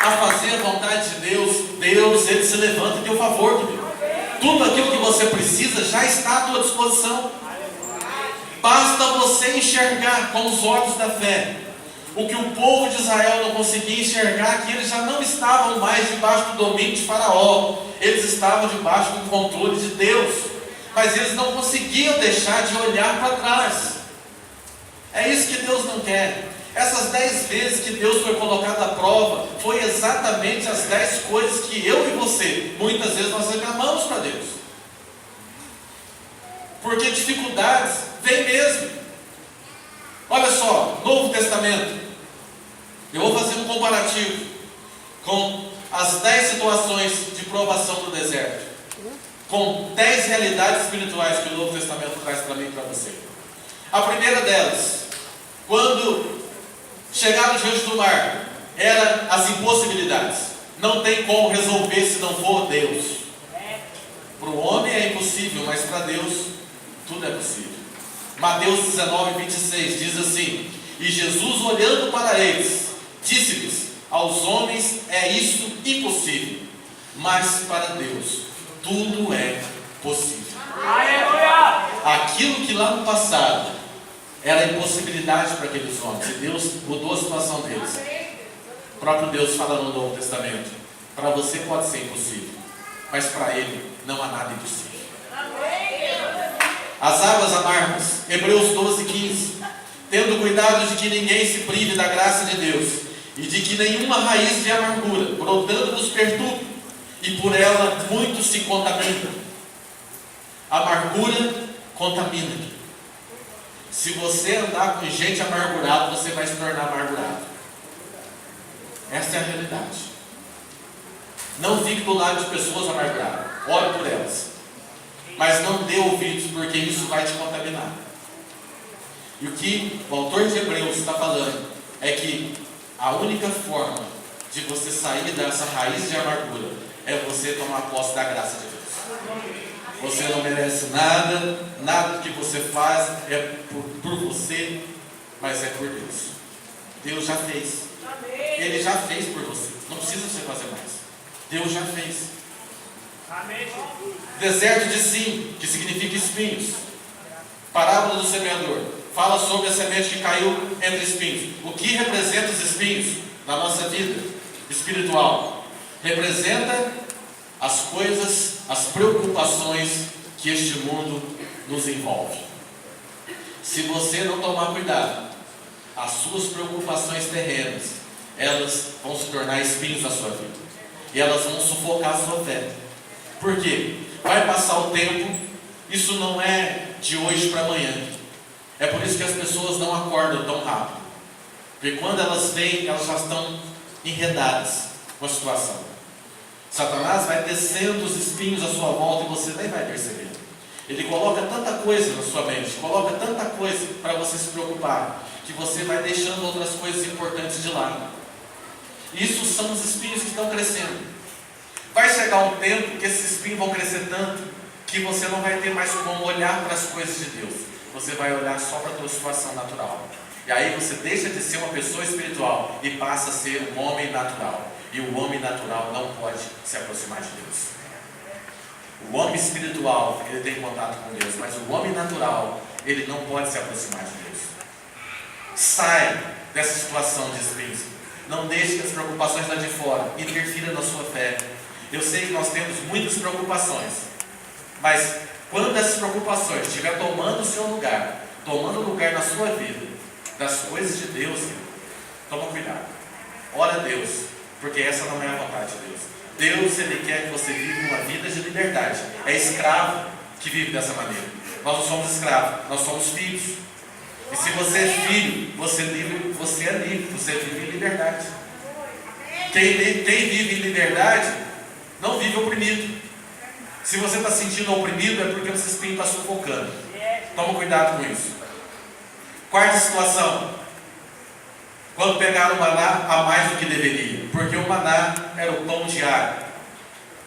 a fazer a vontade de Deus, Deus, Ele se levanta em teu favor, querido. Tudo aquilo que você precisa já está à tua disposição. Basta você enxergar com os olhos da fé o que o povo de Israel não conseguia enxergar, que eles já não estavam mais debaixo do domínio de Faraó, eles estavam debaixo do controle de Deus, mas eles não conseguiam deixar de olhar para trás. É isso que Deus não quer. Essas 10 vezes que Deus foi colocado à prova, foi exatamente as 10 coisas que eu e você, muitas vezes nós reclamamos para Deus, porque dificuldades vêm mesmo. Olha só, Novo Testamento, eu vou fazer um comparativo com as 10 situações de provação do deserto, com 10 realidades espirituais que o Novo Testamento traz para mim e para você. A primeira delas, quando chegaram diante do mar, eram as impossibilidades. Não tem como resolver se não for Deus. Para o homem é impossível, mas para Deus tudo é possível. Mateus 19:26 diz assim: e Jesus, olhando para eles, disse-lhes: aos homens é isso impossível, mas para Deus tudo é possível. Aleluia! Aquilo que lá no passado era impossibilidade para aqueles homens, e Deus mudou a situação deles. O próprio Deus fala no Novo Testamento: para você pode ser impossível, mas para Ele não há nada impossível. As águas amargas, Hebreus 12:15, tendo cuidado de que ninguém se prive da graça de Deus, e de que nenhuma raiz de amargura brotando nos perturbe, e por ela muitos se contaminam. Amargura contamina. Se você andar com gente amargurada, você vai se tornar amargurado. Essa é a realidade. Não fique do lado de pessoas amarguradas, ore por elas, mas não dê ouvidos, porque isso vai te contaminar. E o que o autor de Hebreus está falando é que a única forma de você sair dessa raiz de amargura é você tomar posse da graça de Deus. Você não merece nada, nada que você faz é por você, mas é por Deus. Deus já fez. Ele já fez por você. Não precisa você fazer mais. Deus já fez. Deserto de Sim, que significa espinhos. Parábola do semeador fala sobre a semente que caiu entre espinhos. O que representa os espinhos na nossa vida espiritual? Representa as coisas, as preocupações que este mundo nos envolve. Se você não tomar cuidado, as suas preocupações terrenas, elas vão se tornar espinhos na sua vida, e elas vão sufocar a sua fé. Por quê? Vai passar o tempo, isso não é de hoje para amanhã. É por isso que as pessoas não acordam tão rápido, porque quando elas vêm, elas já estão enredadas com a situação. Satanás vai descendo os espinhos à sua volta e você nem vai perceber. Ele coloca tanta coisa na sua mente, coloca tanta coisa para você se preocupar, que você vai deixando outras coisas importantes de lado. Isso são os espinhos que estão crescendo. Vai chegar um tempo que esses espinhos vão crescer tanto que você não vai ter mais como olhar para as coisas de Deus. Você vai olhar só para a tua situação natural. E aí você deixa de ser uma pessoa espiritual e passa a ser um homem natural. E o homem natural não pode se aproximar de Deus. O homem espiritual, ele tem contato com Deus, mas o homem natural, ele não pode se aproximar de Deus. Sai dessa situação de espinhos. Não deixe que as preocupações lá de fora interfiram na sua fé. Eu sei que nós temos muitas preocupações, mas quando essas preocupações estiver tomando o seu lugar, tomando lugar na sua vida, das coisas de Deus, toma cuidado. Ora a Deus, porque essa não é a vontade de Deus. Deus, Ele quer que você viva uma vida de liberdade. É escravo que vive dessa maneira. Nós não somos escravos, nós somos filhos. E se você é filho, você é livre, você vive em liberdade. Quem vive em liberdade não vive oprimido. Se você está sentindo oprimido, é porque o seu espinho está sufocando. Toma cuidado com isso. Quarta situação: quando pegaram o maná a mais do que deveria, porque o maná era o pão diário.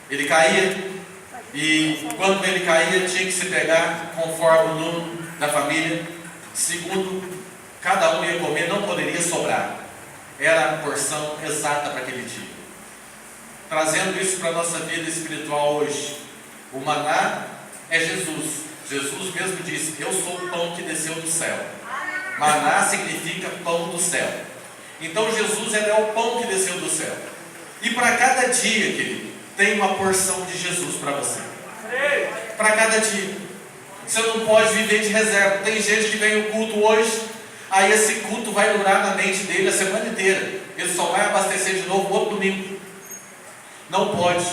Ele caía, e quando ele caía, tinha que se pegar conforme o número da família, segundo cada um ia comer, não poderia sobrar. Era a porção exata para aquele dia. trazendo isso para a nossa vida espiritual hoje. O maná é Jesus. Jesus mesmo disse: eu sou o pão que desceu do céu. Maná significa pão do céu. Então Jesus ele é o pão que desceu do céu. E para cada dia, querido, tem uma porção de Jesus para você. Para cada dia. Você não pode viver de reserva. Tem gente que vem ao culto hoje, aí esse culto vai durar na mente dele a semana inteira. Ele só vai abastecer de novo outro domingo. Não pode.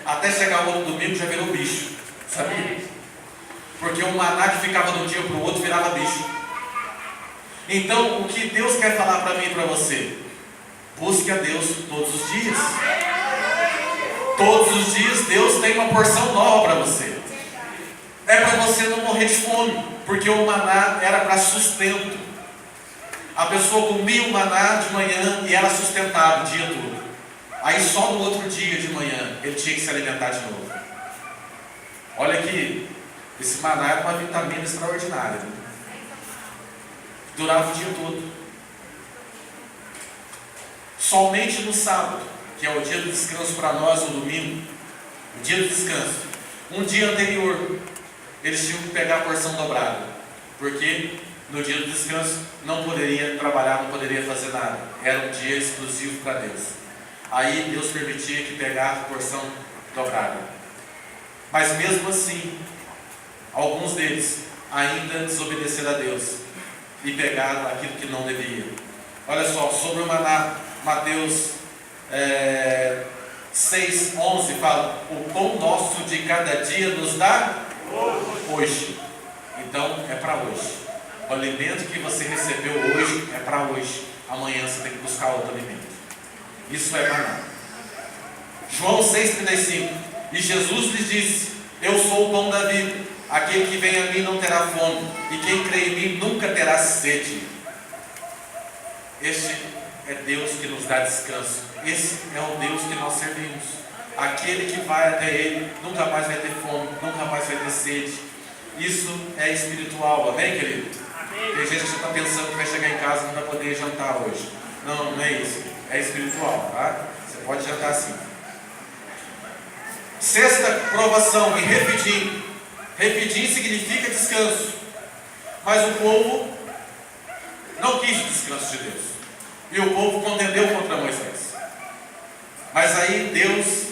Até chegar o outro domingo já virou bicho. Sabia? Porque o maná que ficava de um dia para o outro virava bicho. Então, o que Deus quer falar para mim e para você? Busque a Deus todos os dias. Todos os dias Deus tem uma porção nova para você. É para você não morrer de fome, porque o maná era para sustento. A pessoa comia o maná de manhã e era sustentado o dia todo. Aí só no outro dia de manhã ele tinha que se alimentar de novo. Olha aqui, esse maná era uma vitamina extraordinária. Durava o dia todo. Somente no sábado, que é o dia do descanso para nós, o domingo, o dia do descanso, um dia anterior, eles tinham que pegar a porção dobrada, porque no dia do descanso não poderia trabalhar, não poderia fazer nada. Era um dia exclusivo para Deus. Aí Deus permitia que pegasse a porção dobrada. Mas mesmo assim, alguns deles ainda desobedeceram a Deus e pegaram aquilo que não devia. Olha só, sobre o maná, Mateus 6:11 fala: o pão nosso de cada dia nos dá hoje. Então é para hoje. O alimento que você recebeu hoje é para hoje. Amanhã você tem que buscar outro alimento. Isso é maná. João 6:35. E Jesus lhes disse: eu sou o pão da vida. Aquele que vem a mim não terá fome, e quem crê em mim nunca terá sede. Este é Deus que nos dá descanso. Esse é o Deus que nós servimos. Aquele que vai até Ele nunca mais vai ter fome, nunca mais vai ter sede. Isso é espiritual, amém, querido? Amém. Tem gente que está pensando que vai chegar em casa e não vai poder jantar hoje. Não, não é isso. É espiritual, tá? Você pode jantar assim. Sexta provação, em Refidim. Refidim significa descanso. Mas o povo não quis o descanso de Deus. E o povo contendeu contra Moisés. Mas aí Deus,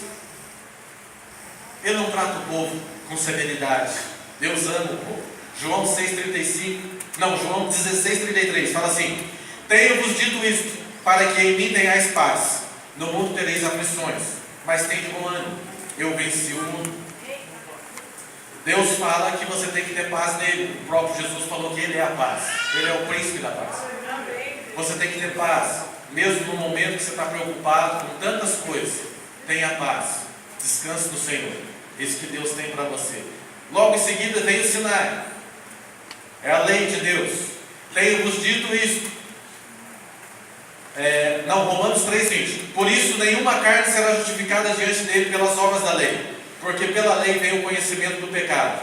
Ele não trata o povo com severidade. Deus ama o povo. João 16:33 fala assim: tenho-vos dito isto, para que em mim tenhais paz. No mundo tereis aflições, mas tende bom ânimo. Eu venci o mundo. Deus fala que você tem que ter paz nele. O próprio Jesus falou que Ele é a paz. Ele é o príncipe da paz. Você tem que ter paz. Mesmo no momento que você está preocupado com tantas coisas, tenha paz. Descanse no Senhor. Isso que Deus tem para você. Logo em seguida vem o Sinai. É a lei de Deus. Tenho-vos dito isto. Romanos 3:20. Por isso nenhuma carne será justificada diante dele pelas obras da lei, porque pela lei vem o conhecimento do pecado.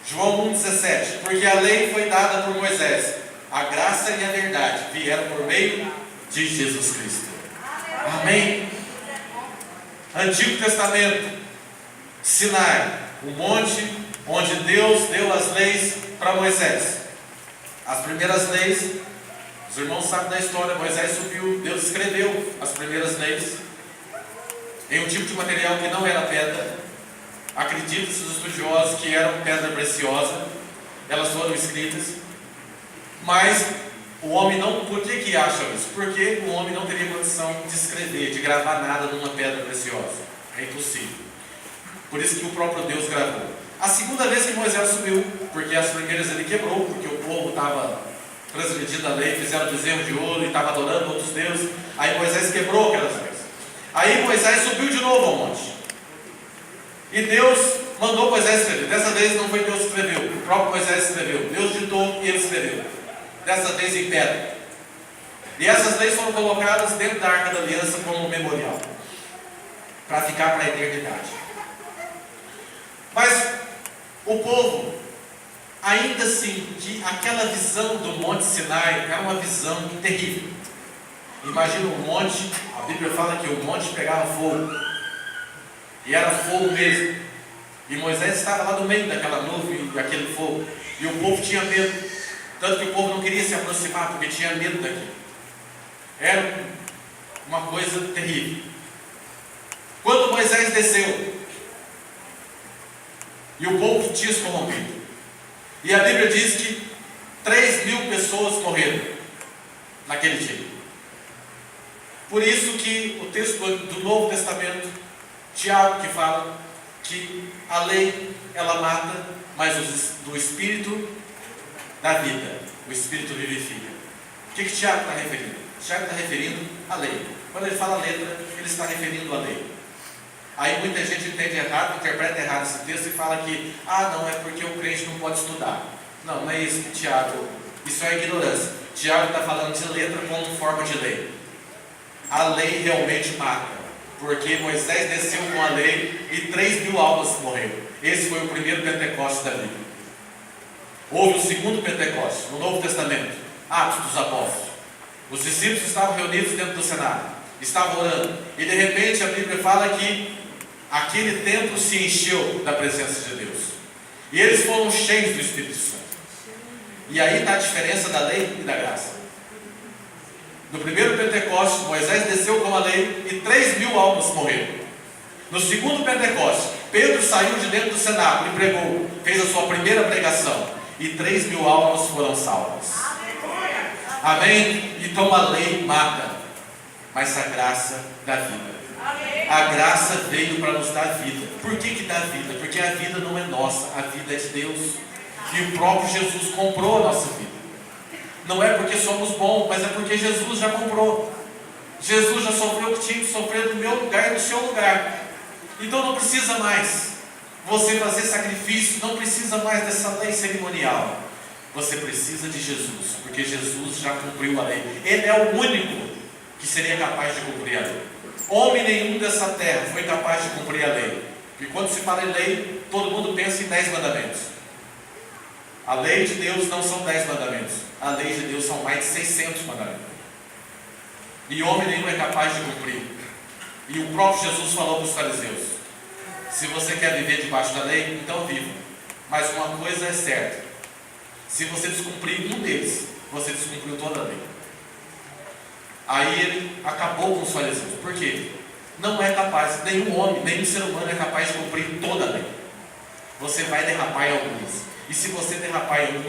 João 1:17. Porque a lei foi dada por Moisés, a graça e a verdade vieram por meio de Jesus Cristo. Amém? Antigo Testamento, Sinai, o monte onde Deus deu as leis para Moisés. As primeiras leis, os irmãos sabem da história. Moisés subiu, Deus escreveu as primeiras leis em um tipo de material que não era pedra. Acreditam-se os estudiosos que eram pedra preciosa. Elas foram escritas. Mas o homem não... Por que acham isso? Porque o homem não teria condição de escrever, de gravar nada numa pedra preciosa. É impossível. Por isso que o próprio Deus gravou. A segunda vez que Moisés subiu, porque as primeiras ele quebrou, porque o povo estava transgredindo a lei, fizeram bezerro de ouro e estava adorando outros deuses. Aí Moisés quebrou aquelas leis. Aí Moisés subiu de novo ao monte. E Deus mandou Moisés escrever. Dessa vez não foi Deus que escreveu, o próprio Moisés escreveu. Deus ditou e ele escreveu. Dessa vez em pedra. E essas leis foram colocadas dentro da Arca da Aliança como memorial, para ficar para a eternidade. Mas o povo, ainda assim, que aquela visão do Monte Sinai era uma visão terrível. Imagina um monte, a Bíblia fala que o monte pegava fogo, e era fogo mesmo, e Moisés estava lá no meio daquela nuvem, daquele fogo, e o povo tinha medo, tanto que o povo não queria se aproximar, porque tinha medo daquilo. Era uma coisa terrível. Quando Moisés desceu, e o povo tinha se corrompido, e a Bíblia diz que 3.000 pessoas morreram naquele dia. Por isso que o texto do Novo Testamento, Tiago, que fala que a lei, ela mata, mas do Espírito da vida, o Espírito vivifica. O que Tiago está referindo? Tiago está referindo à lei. Quando ele fala letra, ele está referindo à lei. Aí muita gente entende errado, interpreta errado esse texto e fala que, não, é porque o crente não pode estudar. Não é isso que Tiago, isso é ignorância. Tiago está falando de letra como forma de lei. A lei realmente mata, porque Moisés desceu com a lei e 3.000 almas morreram. Esse foi o primeiro Pentecostes da Bíblia. Houve o segundo Pentecostes, no Novo Testamento, Atos dos Apóstolos. Os discípulos estavam reunidos dentro do cenário, estavam orando, e de repente a Bíblia fala que aquele templo se encheu da presença de Deus, e eles foram cheios do Espírito Santo. E aí está a diferença da lei e da graça. No primeiro Pentecostes, Moisés desceu com a lei e 3.000 almas morreram. No segundo Pentecostes, Pedro saiu de dentro do cenáculo e pregou, fez a sua primeira pregação, e 3.000 almas foram salvas. Amém? Então a lei mata, mas a graça dá vida. A graça veio para nos dar vida. Por que dá vida? Porque a vida não é nossa, a vida é de Deus. E o próprio Jesus comprou a nossa vida. Não é porque somos bons, mas é porque Jesus já comprou. Jesus já sofreu o que tinha que sofrer no meu lugar e no seu lugar. Então não precisa mais você fazer sacrifício, não precisa mais dessa lei cerimonial. Você precisa de Jesus, porque Jesus já cumpriu a lei. Ele é o único que seria capaz de cumprir a lei. Homem nenhum dessa terra foi capaz de cumprir a lei. E quando se fala em lei, todo mundo pensa em 10 mandamentos. A lei de Deus não são 10 mandamentos. A lei de Deus são mais de 600 mandamentos. E homem nenhum é capaz de cumprir. E o próprio Jesus falou para os fariseus: se você quer viver debaixo da lei, então viva. Mas uma coisa é certa: se você descumprir um deles, você descumpriu toda a lei. Aí ele acabou com os fariseus. Por quê? Não é capaz, nenhum homem, nenhum ser humano é capaz de cumprir toda a lei. Você vai derrapar em algumas. E se você derrapar em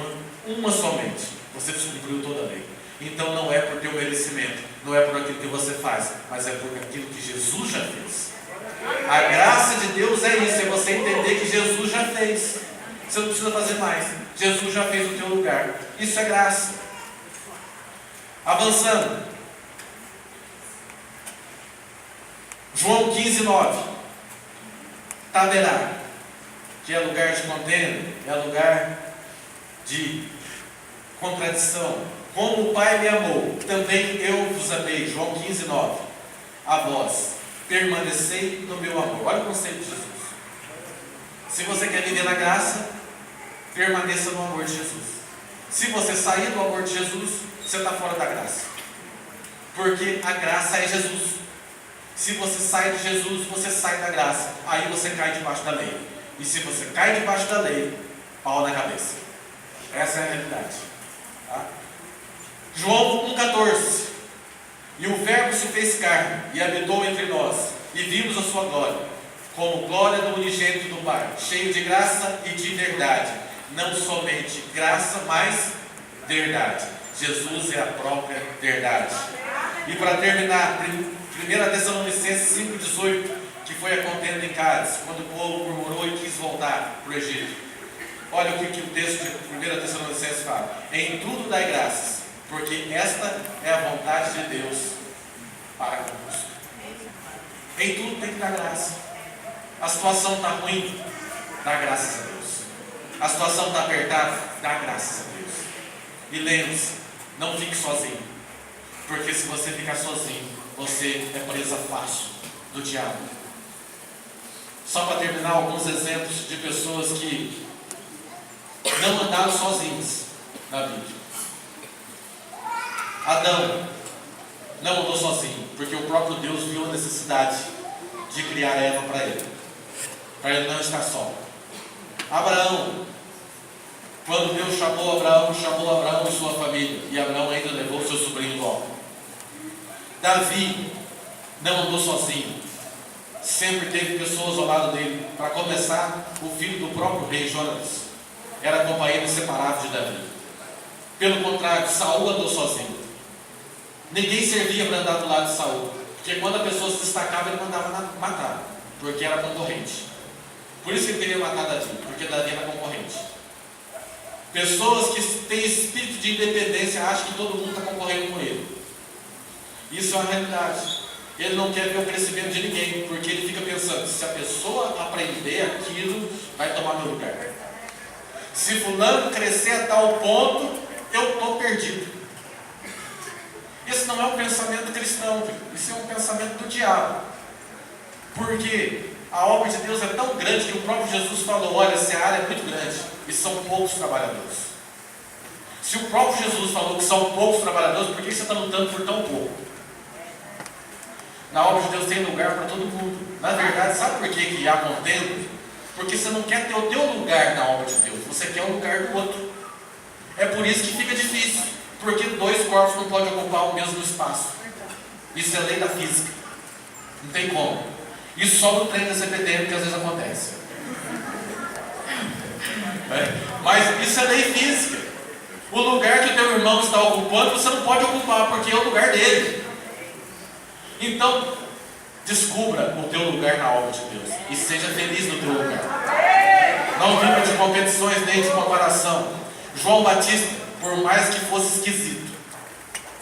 uma somente, você descumpriu toda a lei. Então não é por teu merecimento, não é por aquilo que você faz, mas é por aquilo que Jesus já fez. A graça de Deus é isso, é você entender que Jesus já fez. Você não precisa fazer mais. Jesus já fez o teu lugar. Isso é graça. Avançando. João 15:9. Taberá, que é lugar de contenda, é lugar de contradição. Como o Pai me amou, também eu vos amei. João 15:9. A vós, permanecei no meu amor. Olha o conceito de Jesus. Se você quer viver na graça, permaneça no amor de Jesus. Se você sair do amor de Jesus, você está fora da graça. Porque a graça é Jesus. Se você sai de Jesus, você sai da graça. Aí você cai debaixo da lei. E se você cai debaixo da lei, pau na cabeça. Essa é a realidade. Tá? João 1,14. E o Verbo se fez carne e habitou entre nós, e vimos a sua glória, como glória do unigênito do Pai, cheio de graça e de verdade. Não somente graça, mas verdade. Jesus é a própria verdade. E para terminar, 1 Tessalonicenses 5,18, que foi a contenda em Cádiz, quando o povo murmurou e quis voltar para o Egito. Olha o que o texto de 1 Tessalonicenses fala: em tudo dai graças, porque esta é a vontade de Deus para convosco. Em tudo tem que dar graça. A situação está ruim, dá graças a Deus. A situação está apertada, dá graças a Deus. E lembre-se, não fique sozinho, porque se você ficar sozinho, você é presa fácil do diabo. Só para terminar, alguns exemplos de pessoas que não andaram sozinhos na Bíblia. Adão, não andou sozinho, porque o próprio Deus viu a necessidade de criar Eva para ele não estar só. Abraão, quando Deus chamou Abraão e sua família, e Abraão ainda levou seu sobrinho Ló. Davi não andou sozinho, sempre teve pessoas ao lado dele. Para começar, o filho do próprio rei Jonatas era companheiro inseparável de Davi. Pelo contrário, Saul andou sozinho. Ninguém servia para andar do lado de Saul, porque quando a pessoa se destacava, ele mandava matar, porque era concorrente. Por isso que ele queria matar Davi, porque Davi era concorrente. Pessoas que têm espírito de independência acham que todo mundo está concorrendo com ele. Isso é uma realidade. Ele não quer ver o crescimento de ninguém, porque ele fica pensando: se a pessoa aprender aquilo, vai tomar meu lugar. Se fulano crescer a tal ponto, eu estou perdido. Esse não é um pensamento cristão, filho. Isso é um pensamento do diabo. Porque a obra de Deus é tão grande que o próprio Jesus falou: olha, essa área é muito grande e são poucos trabalhadores. Se o próprio Jesus falou que são poucos trabalhadores, por que você está lutando por tão pouco? Na obra de Deus tem lugar para todo mundo. Na verdade, sabe por que há contenda? Porque você não quer ter o teu lugar na obra de Deus, você quer o lugar do outro. É por isso que fica difícil, porque dois corpos não podem ocupar o mesmo espaço. Isso é lei da física. Não tem como. Isso só no treino da CPTM que às vezes acontece. Mas isso é lei física. O lugar que o teu irmão está ocupando, você não pode ocupar, porque é o lugar dele. Então, descubra o teu lugar na obra de Deus e seja feliz no teu lugar. Não viva de competições nem de comparação. João Batista, por mais que fosse esquisito,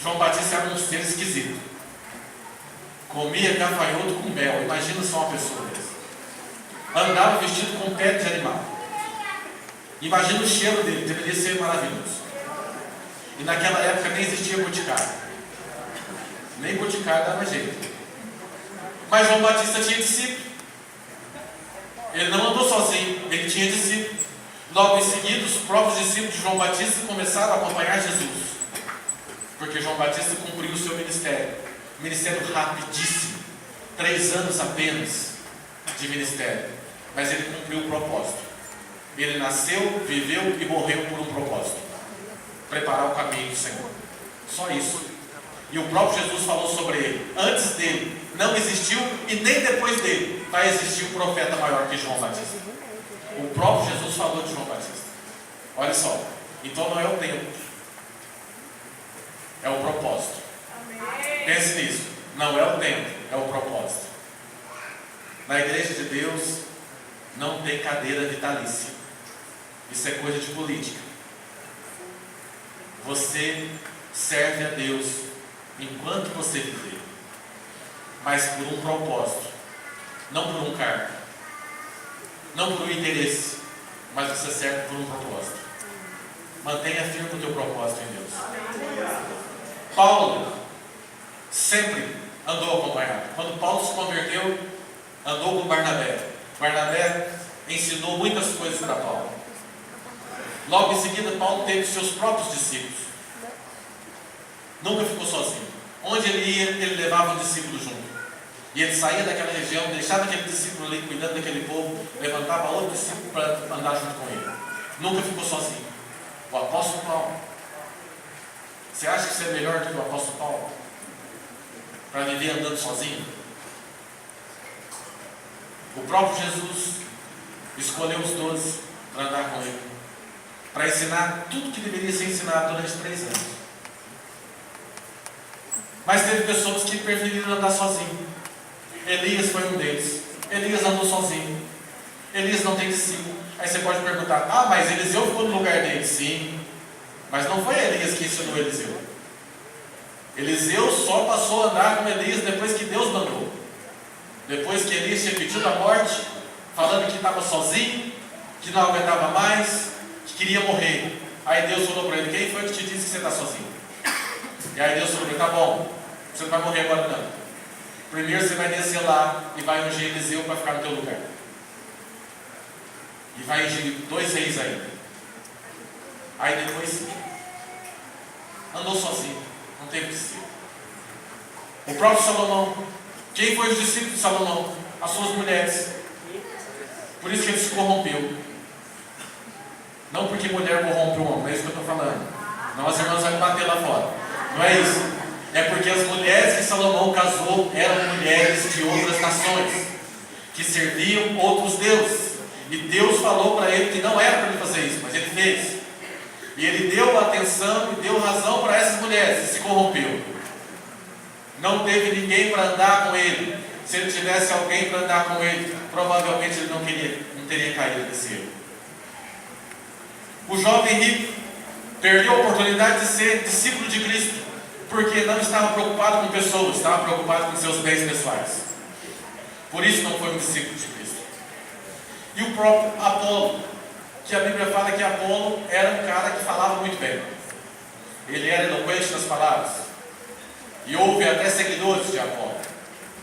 João Batista era um ser esquisito. Comia gafanhoto com mel. Imagina só uma pessoa dessa. Andava vestido com pele de animal. Imagina o cheiro dele, deveria ser maravilhoso. E naquela época nem existia boticário. Nem boticário dava jeito. Mas João Batista tinha discípulo. Ele não andou sozinho, ele tinha discípulo. Logo em seguida, os próprios discípulos de João Batista começaram a acompanhar Jesus. Porque João Batista cumpriu o seu ministério. Ministério rapidíssimo. 3 anos apenas de ministério. Mas ele cumpriu o propósito. Ele nasceu, viveu e morreu por um propósito: preparar o caminho do Senhor. Só isso. E o próprio Jesus falou sobre ele. Antes dele não existiu, e nem depois dele vai existir um profeta maior que João Batista. O próprio Jesus falou de João Batista. Olha só. Então não é o tempo, é o propósito. Pense nisso. Não é o tempo, é o propósito. Na igreja de Deus não tem cadeira vitalícia. Isso é coisa de política. Você serve a Deus enquanto você viver, mas por um propósito, não por um cargo, não por um interesse, mas você serve por um propósito. Mantenha firme o teu propósito em Deus. Paulo sempre andou acompanhado. Quando Paulo se converteu, andou com Barnabé. Barnabé ensinou muitas coisas para Paulo. Logo em seguida, Paulo teve seus próprios discípulos. Nunca ficou sozinho. Onde ele ia, ele levava um discípulo junto. E ele saía daquela região, deixava aquele discípulo ali cuidando daquele povo, levantava outro discípulo para andar junto com ele. Nunca ficou sozinho. O apóstolo Paulo. Você acha que você é melhor do que o apóstolo Paulo? Para viver andando sozinho? O próprio Jesus escolheu os 12 para andar com ele, para ensinar tudo que deveria ser ensinado durante 3 anos. Mas teve pessoas que preferiram andar sozinho. Elias foi um deles. Elias andou sozinho. Elias não tem discípulo. Aí você pode perguntar: ah, mas Eliseu ficou no lugar dele. Sim, mas não foi Elias que ensinou Eliseu. Eliseu só passou a andar com Elias depois que Deus mandou. Depois que Elias tinha pedido a morte, falando que estava sozinho, que não aguentava mais, que queria morrer. Aí Deus falou para ele: quem foi que te disse que você está sozinho? E aí Deus falou: tá bom, você não vai morrer agora não. Primeiro você vai descer lá e vai ungir Eliseu para ficar no teu lugar. E vai ungir 2 reis ainda. Aí depois andou sozinho, não teve discípulo. O próprio Salomão. Quem foi os discípulos de Salomão? As suas mulheres. Por isso que ele se corrompeu. Não porque mulher corrompe o homem, não é isso que eu estou falando. Não, as irmãs vão bater lá fora. Não é isso. É porque as mulheres que Salomão casou eram mulheres de outras nações, que serviam outros deuses. E Deus falou para ele que não era para ele fazer isso, mas ele fez. E ele deu atenção e deu razão para essas mulheres e se corrompeu. Não teve ninguém para andar com ele. Se ele tivesse alguém para andar com ele, provavelmente ele não teria caído nesse erro. O jovem rico perdeu a oportunidade de ser discípulo de Cristo, porque não estava preocupado com pessoas, estava preocupado com seus bens pessoais. Por isso não foi um discípulo de Cristo. E o próprio Apolo, que a Bíblia fala que Apolo era um cara que falava muito bem. Ele era eloquente nas palavras. E houve até seguidores de Apolo.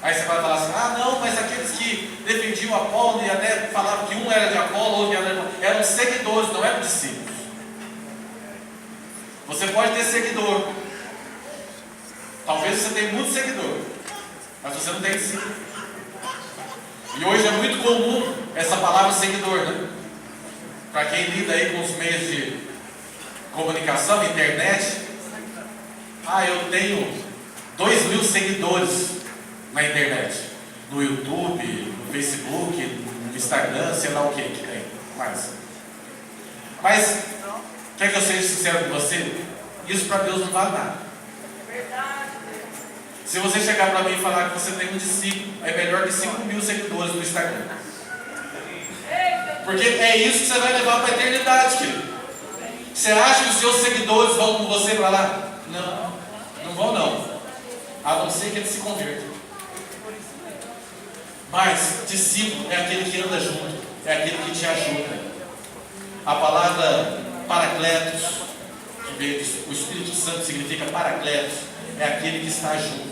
Aí você vai falar assim, ah não, mas aqueles que defendiam Apolo e até falavam que um era de Apolo, outro eram seguidores, não eram discípulos. Você pode ter seguidor. Talvez você tenha muito seguidor, mas você não tem discípulo. E hoje é muito comum essa palavra seguidor, né? Para quem lida aí com os meios de comunicação, internet. Ah, eu tenho 2.000 seguidores na internet. No YouTube, no Facebook, no Instagram, sei lá o que tem mais. Mas, quer que eu seja sincero com você? Isso para Deus não vale nada. Se você chegar para mim e falar que você tem um discípulo, é melhor que 5.000 seguidores no Instagram. Porque é isso que você vai levar para a eternidade, querido. Você acha que os seus seguidores vão com você para lá? Não, não vão não. A não ser que eles se convertam. Mas discípulo é aquele que anda junto, é aquele que te ajuda. A palavra paracletos, que veio, o Espírito Santo significa paracletos, é aquele que está junto,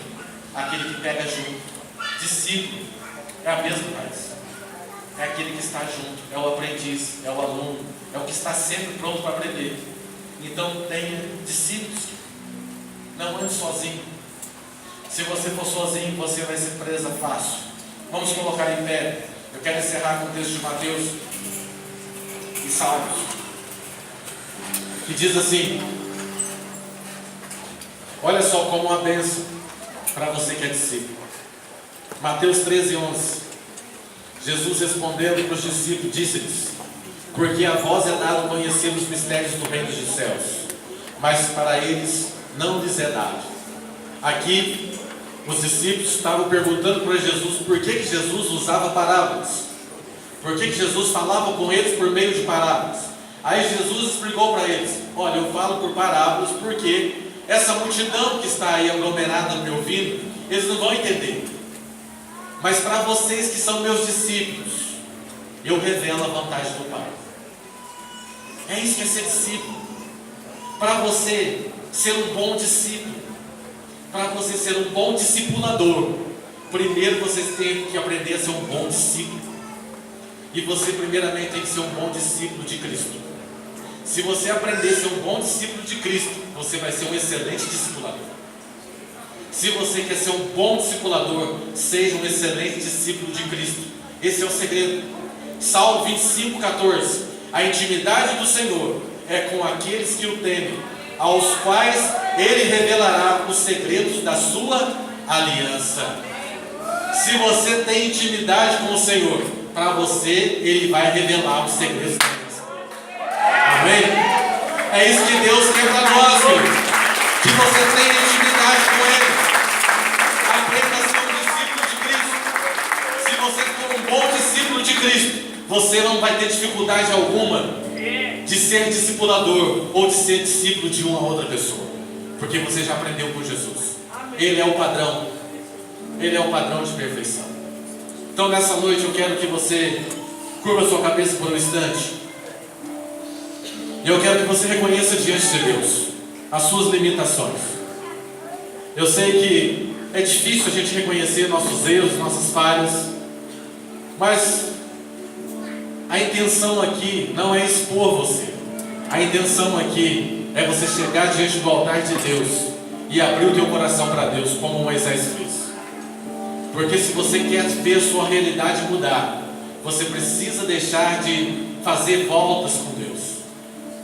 aquele que pega junto. Discípulo é a mesma coisa. É aquele que está junto, é o aprendiz, é o aluno, é o que está sempre pronto para aprender. Então tenha discípulos. Não ande sozinho. Se você for sozinho, você vai ser presa fácil. Vamos colocar em pé. Eu quero encerrar com o texto de Mateus e Salmos, que diz assim: olha só como uma bênção para você que é discípulo. Mateus 13:11. Jesus respondendo para os discípulos, disse-lhes: porque a vós é dado conhecer os mistérios do reino dos céus, mas para eles não lhes é dado. Aqui os discípulos estavam perguntando para Jesus por que Jesus usava parábolas, por que Jesus falava com eles por meio de parábolas. Aí Jesus explicou para eles: olha, eu falo por parábolas porque essa multidão que está aí aglomerada me ouvindo, eles não vão entender. Mas para vocês que são meus discípulos, eu revelo a vontade do Pai. É isso que é ser discípulo. Para você ser um bom discípulo, para você ser um bom discipulador, primeiro você tem que aprender a ser um bom discípulo. E você primeiramente tem que ser um bom discípulo de Cristo. Se você aprender a ser um bom discípulo de Cristo, você vai ser um excelente discipulador. Se você quer ser um bom discipulador, seja um excelente discípulo de Cristo. Esse é o segredo. Salmo 25:14. A intimidade do Senhor é com aqueles que o temem, aos quais Ele revelará os segredos da sua aliança. Se você tem intimidade com o Senhor, para você Ele vai revelar os segredos da aliança. Amém? É isso que Deus quer para nós, filho. Que você tenha intimidade com Ele. Aprenda a ser um discípulo de Cristo. Se você for um bom discípulo de Cristo, você não vai ter dificuldade alguma de ser discipulador ou de ser discípulo de uma outra pessoa, porque você já aprendeu com Jesus. Ele é o padrão. Ele é o padrão de perfeição. Então nessa noite eu quero que você curva sua cabeça por um instante. E eu quero que você reconheça diante de Deus as suas limitações. Eu sei que é difícil a gente reconhecer nossos erros, nossas falhas, mas a intenção aqui não é expor você. A intenção aqui é você chegar diante do altar de Deus e abrir o teu coração para Deus, como Moisés fez. Porque se você quer ver sua realidade mudar, você precisa deixar de fazer voltas com Deus.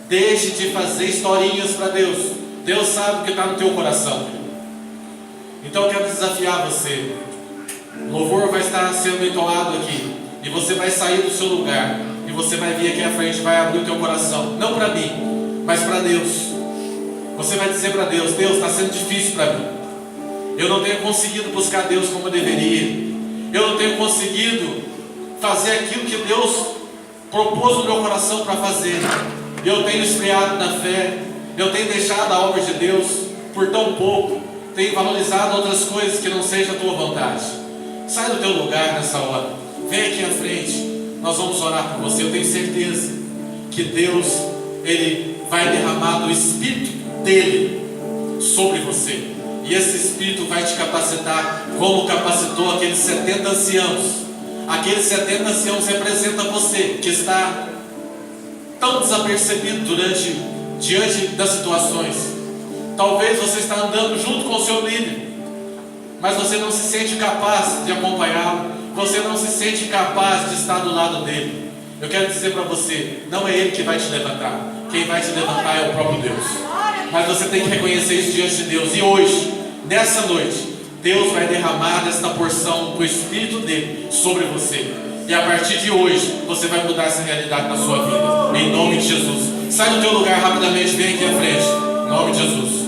Deixe de fazer historinhas para Deus. Deus sabe o que está no teu coração. Então eu quero desafiar você. O louvor vai estar sendo entoado aqui, e você vai sair do seu lugar, e você vai vir aqui à frente, vai abrir o teu coração, não para mim, mas para Deus. Você vai dizer para Deus: Deus, está sendo difícil para mim. Eu não tenho conseguido buscar Deus como eu deveria. Eu não tenho conseguido fazer aquilo que Deus propôs no meu coração para fazer. Eu tenho esfriado na fé. Eu tenho deixado a obra de Deus por tão pouco. Tenho valorizado outras coisas que não seja a tua vontade. Sai do teu lugar nessa hora. Vem aqui à frente. Nós vamos orar por você. Eu tenho certeza que Deus, Ele vai derramar do Espírito dele sobre você, e esse Espírito vai te capacitar como capacitou aqueles 70 anciãos. Aqueles 70 anciãos representam você, que está tão desapercebido diante das situações. Talvez você está andando junto com o seu líder, mas você não se sente capaz de acompanhá-lo, você não se sente capaz de estar do lado dele. Eu quero dizer para você, não é ele que vai te levantar. Quem vai te levantar é o próprio Deus. Mas você tem que reconhecer isso diante de Deus. E hoje, nessa noite, Deus vai derramar esta porção do Espírito dele sobre você. E a partir de hoje, você vai mudar essa realidade na sua vida. Em nome de Jesus. Sai do teu lugar rapidamente, vem aqui à frente. Em nome de Jesus.